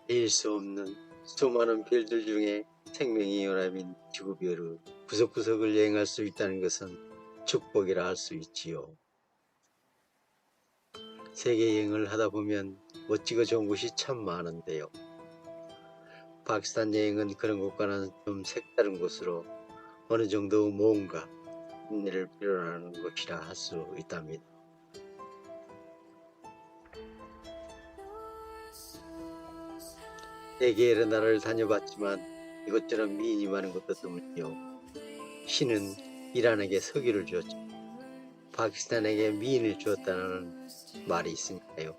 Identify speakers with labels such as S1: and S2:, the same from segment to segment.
S1: 알 수 없는 수많은 별들 중에 생명이 연합인 지구별의 구석구석을 여행할 수 있다는 것은 축복이라 할 수 있지요. 세계 여행을 하다 보면 멋지고 좋은 곳이 참 많은데요. 파키스탄 여행은 그런 곳과는 좀 색다른 곳으로 어느 정도 뭔가 인내를 필요로 하는 곳이라 할 수 있답니다. 세계 여러 나라를 다녀봤지만 이것처럼 미인이 많은 곳도 드물지요. 신은 이란에게 석유를 주었죠. 파키스탄에게 미인을 주었다는 말이 있으니까요.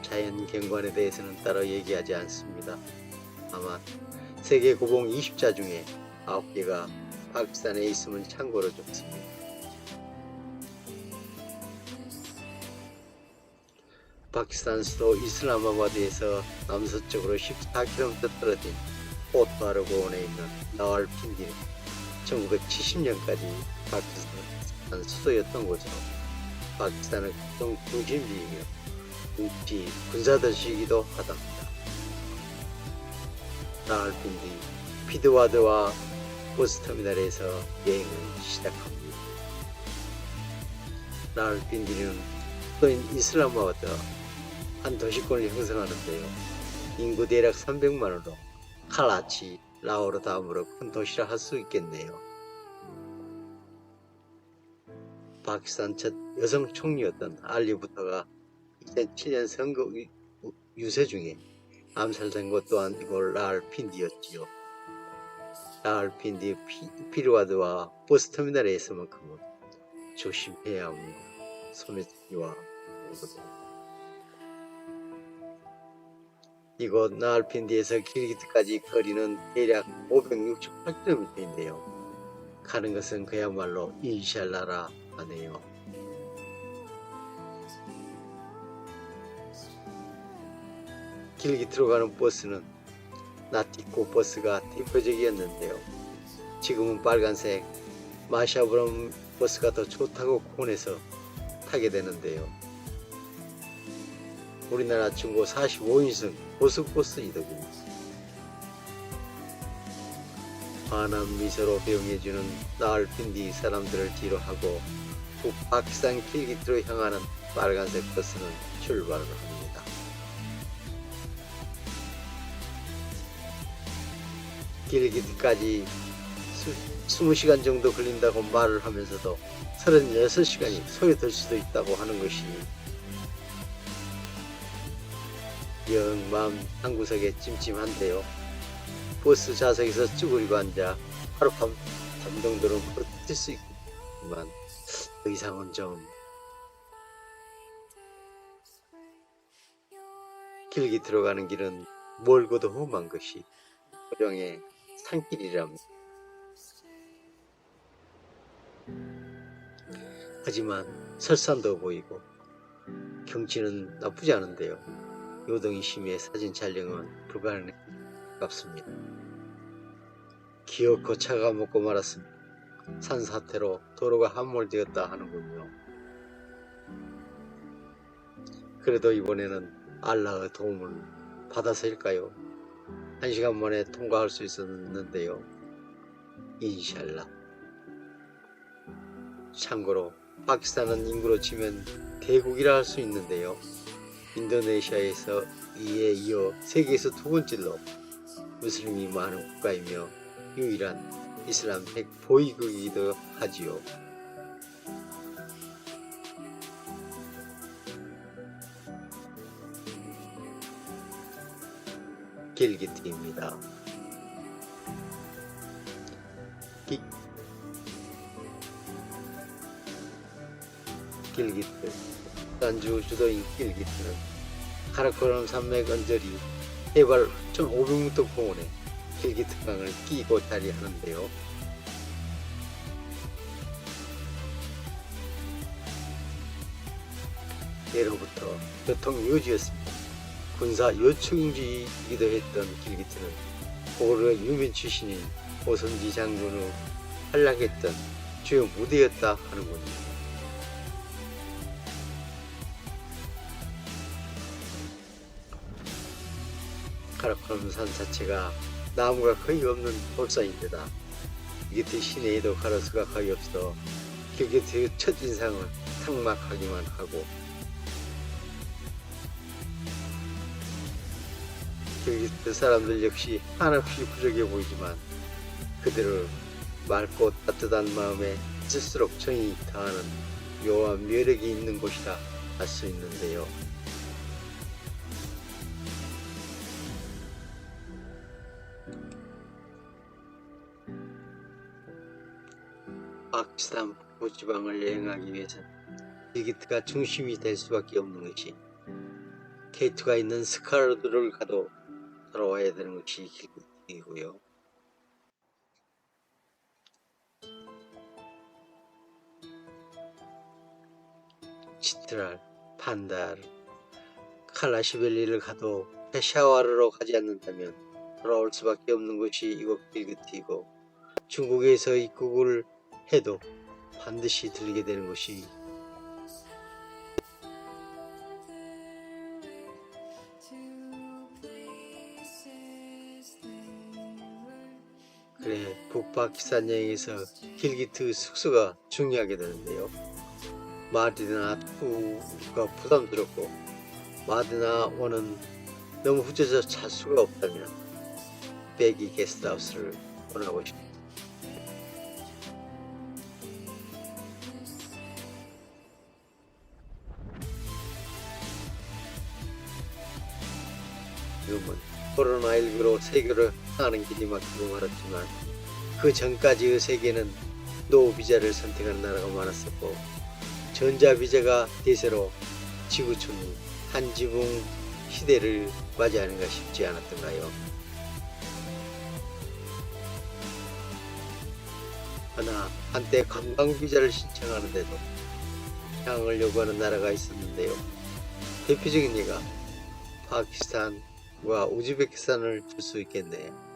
S1: 자연 경관에 대해서는 따로 얘기하지 않습니다. 아마 세계 고봉 20자 중에 9개가 파키스탄에 있으면 참고로 좋습니다. 파키스탄 수도 이슬라마바드에서 남서쪽으로 14km 떨어진 포트아르 고원에 있는 나왈핀디는 1970년까지 파키스탄 수도였던 곳으로 파키스탄의 국정 중심지이며 정치 군사도시이기도 하답니다. 나왈핀디 피드와드와 버스터미널에서 여행을 시작합니다. 나왈핀디는 수도인 이슬라마바드와 한 도시권을 형성하는데요. 인구 대략 300만으로 칼라치, 라호르 다음으로 큰 도시라 할 수 있겠네요. 파키스탄 첫 여성 총리였던 알리 부터가 2007년 선거 유세 중에 암살된 것 또한 이곳 라왈핀디였지요. 라왈핀디 피르와드와 버스터미널에 있을만큼은 조심해야 합니다. 소매치기와 이곳 나왈핀디에서 길기트까지 거리는 대략 568km인데요. 가는 것은 그야말로 인샬라라 하네요. 길기트로 가는 버스는 나티코 버스가 대표적이었는데요. 지금은 빨간색 마샤브럼 버스가 더 좋다고 권해서 타게 되는데요. 우리나라 중고 45인승 고속버스 이덕입니다. 환한 미소로 배웅해주는 나왈핀디 사람들을 뒤로 하고 북파키스탄 길기트로 향하는 빨간색 버스는 출발을 합니다. 길기트까지 20시간 정도 걸린다고 말을 하면서도 36시간이 소요될 수도 있다고 하는 것이 영 마음 한구석에 찜찜한데요. 버스 좌석에서 쭈그리고 앉아 하룻밤 잠정도는 버틸 수 있지만 더 이상은 좀 길게 들어가는 길은 멀고도 험한 것이 고령의 산길이랍니다. 하지만 설산도 보이고 경치는 나쁘지 않은데요. 요동이 심해 사진 촬영은 불가능에 가깝습니다. 기어코 차가 먹고 말았습니다. 산사태로 도로가 함몰되었다 하는군요. 그래도 이번에는 알라의 도움을 받아서일까요? 1시간 만에 통과할 수 있었는데요. 인샬라. 참고로 파키스탄은 인구로 치면 대국이라 할 수 있는데요. 인도네시아에서 이에 이어 세계에서 두 번째로 무슬림이 많은 국가이며 유일한 이슬람 보위국이기도 하지요. 길기트입니다. 길기트 단주 주도인 길기트는 카라코람 산맥 언저리 해발 1500m 공원에 길기트 강을 끼고 자리하는데요. 예로부터 교통 요지였습니다. 군사 요충지이기도 했던 길기트는 고려 유민 출신인 오선지 장군의 활약했던 주요 무대였다 하는군요. 카라코럼 산 자체가 나무가 거의 없는 돌산인데다 길기트 시내에도 가로수가 거의 없어 길기트의 첫인상은 삭막하기만 하고, 길기트 사람들 역시 한없이 부족해 보이지만 그들을 맑고 따뜻한 마음에 있을수록 정이 다하는 묘한 매력이 있는 곳이라 할 수 있는데요. 파키스탄 북부지방을 여행하기 위해서는 길기트가 중심이 될 수밖에 없는 것이, K2가 있는 스카르두를 가도 돌아와야 되는 것이 길기트이고요. 치트랄, 판달, 칼라시벨리를 가도 페샤와르로 가지 않는다면 돌아올 수밖에 없는 것이 이곳 길기트이고, 중국에서 입국을 해도 반드시 들리게 되는 곳이 그래, 북파키스탄 여행에서 길기트 숙소가 중요하게 되는데요. 마디나 2가 부담스럽고 마디나 1은 너무 후져서 잘 수가 없다면 베기 게스트하우스를 원하고 싶습니다. 지금은 코로나19로 세계를 향하는 길이 막히고 말았지만 그 전까지의 세계는 노 비자를 선택하는 나라가 많았었고, 전자비자가 대세로 지구촌이 한지붕 시대를 맞이하는가 싶지 않았던가요? 하나 한때 관광비자를 신청하는데도 향을 요구하는 나라가 있었는데요. 대표적인 예가 파키스탄과 우즈베키스탄을 들 수 있겠네요.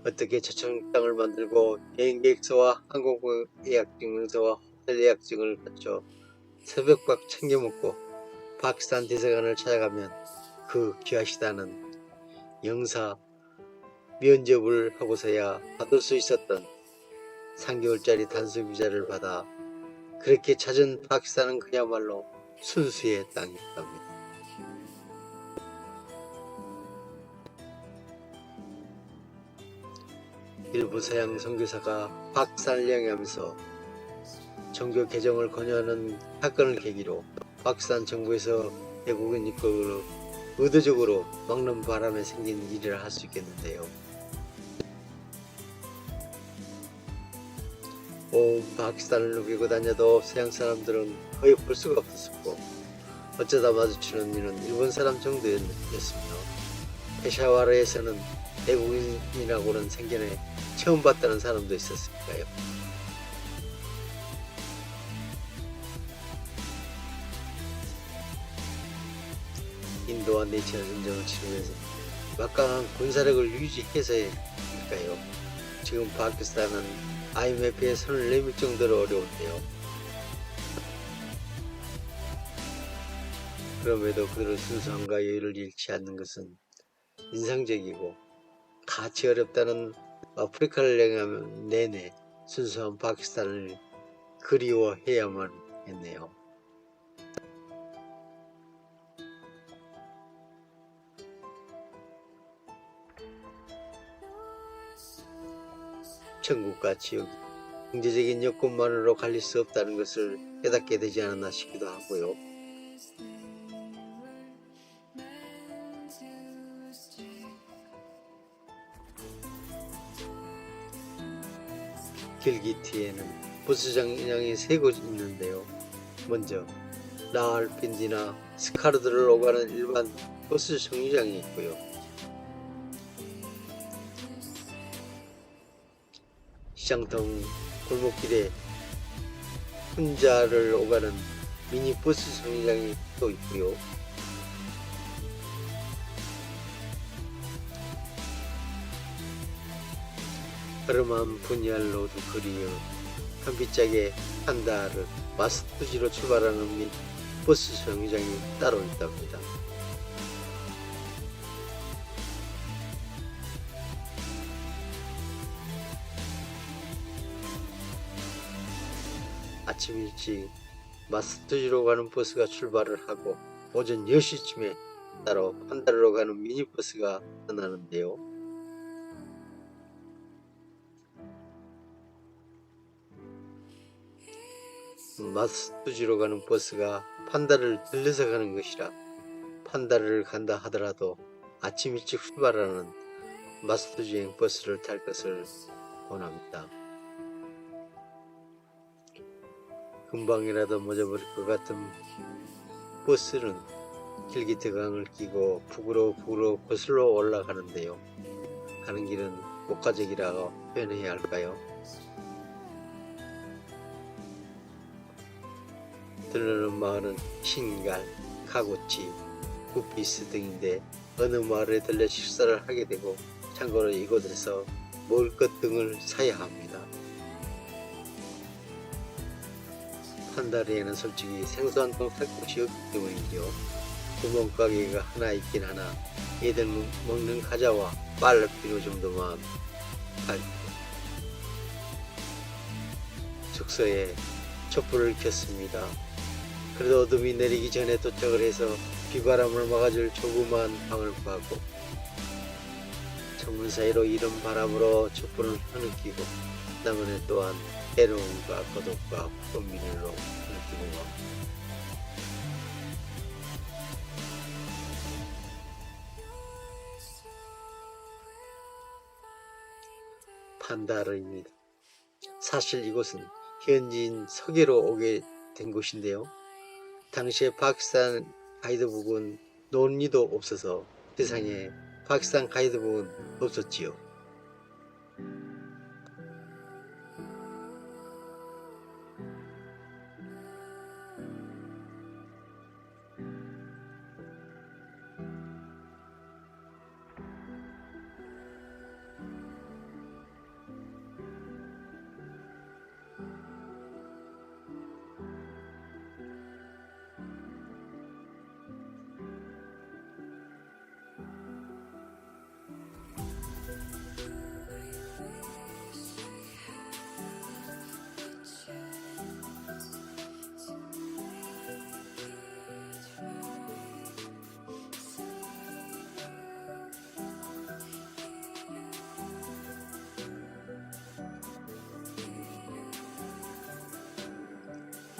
S1: 어떻게 초청장을 만들고 여행계획서와 항공 예약 증명서와 호텔 예약증을 갖춰 새벽밥 챙겨 먹고 파키스탄 대사관을 찾아가면 그 귀하시다는 영사 면접을 하고서야 받을 수 있었던 3개월짜리 단수 비자를 받아 그렇게 찾은 파키스탄은 그야말로 순수의 땅이었답니다. 일부 서양 선교사가 파키스탄을 여행하면서 종교 개정을 권유하는 사건을 계기로 파키스탄 정부에서 외국인 입국을 의도적으로 막는 바람에 생긴 일이라 할 수 있겠는데요. 온 파키스탄을 누비고 다녀도 서양 사람들은 거의 볼 수가 없었고, 어쩌다 마주치는 이는 일본 사람 정도였으며, 페샤와르에서는 외국인이라고는 생전에 처음 봤다는 사람도 있었으니까요. 인도와 내치와 전쟁을 치르면서 막강한 군사력을 유지해서일까요? 지금 파키스탄은 IMF에 손을 내밀 정도로 어려운데요. 그럼에도 그들은 순수함과 여유를 잃지 않는 것은 인상적이고, 같이 어렵다는 아프리카를 여행하면 내내 순수한 파키스탄을 그리워해야만 했네요. 천국과 지옥, 경제적인 여건만으로 갈릴 수 없다는 것을 깨닫게 되지 않았나 싶기도 하고요. 길기트에는 버스 정류장이 3곳 있는데요. 먼저 라알핀디나 스카르드를 오가는 일반 버스 정류장이 있고요. 시장통 골목길에 훈자를 오가는 미니 버스 정류장이 또 있고요. 흐름한 분야를 로드 거리여 현빗짝에 판다르 마스투지로 출발하는 및 버스 정류장이 따로 있다고 합니다. 아침 일찍 마스터지로 가는 버스가 출발을 하고 오전 10시쯤에 따로 판다르로 가는 미니버스가 떠나는데요. 마스터지로 가는 버스가 판다르를 들려서 가는 것이라 판다르를 간다 하더라도 아침 일찍 출발하는 마스터주행 버스를 탈 것을 권합니다. 금방이라도 멎어버릴 것 같은 버스는 길기트강을 끼고 부그러 거슬러 올라가는데요. 가는 길은 목가적이라고 표현해야 할까요? 들르는 마을은 신갈, 가구치, 구피스 등인데 어느 마을에 들려 식사를 하게 되고 참고로 이곳에서 먹을 것 등을 사야 합니다. 판다르에는 솔직히 생수 한 통 살 곳이 없기 때문이죠. 구멍가게가 하나 있긴 하나 얘들 먹는 과자와 빨래비누 정도만 팔고 숙소에 촛불을 켰습니다. 그래도 어둠이 내리기 전에 도착을 해서 비바람을 막아줄 조그만 방을 구하고 창문 사이로 이른 바람으로 촛불을 흐느끼고 나머지 또한 해로움과 고독과 꽃미늘로 느끼고 판다르입니다. 사실 이곳은 현지인 소개로 오게 된 곳인데요. 당시에 파키스탄 가이드북은 논리도 없어서 세상에 파키스탄 가이드북은 없었지요.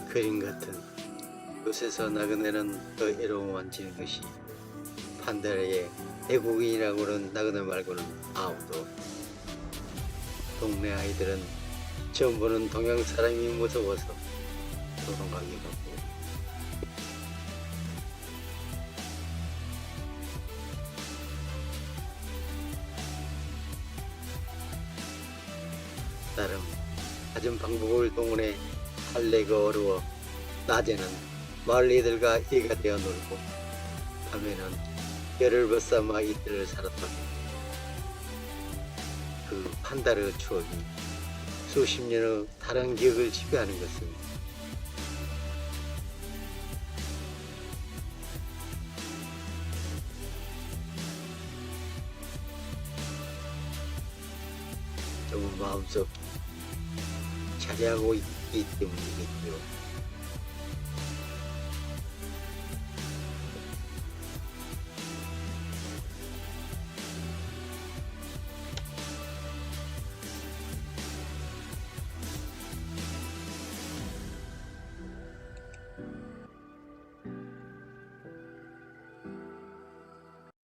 S1: 그림 같은 곳에서 나그네는 더 애로워지는 것이 판다르에 외국인이라고는 나그네 말고는 아무도 없고 동네 아이들은 처음 보는 동양 사람이 무서워서 도망가기도 하고 나름 가진 방법을 동원해 살래가 어려워 낮에는 마을 애들과 애가 되어 놀고 밤에는 열을 벗삼아 이틀을 살았던 그 판다르 추억이 수십 년의 다른 기억을 지배하는 것은 좀 마음속 자리하고 있기 때문이겠죠.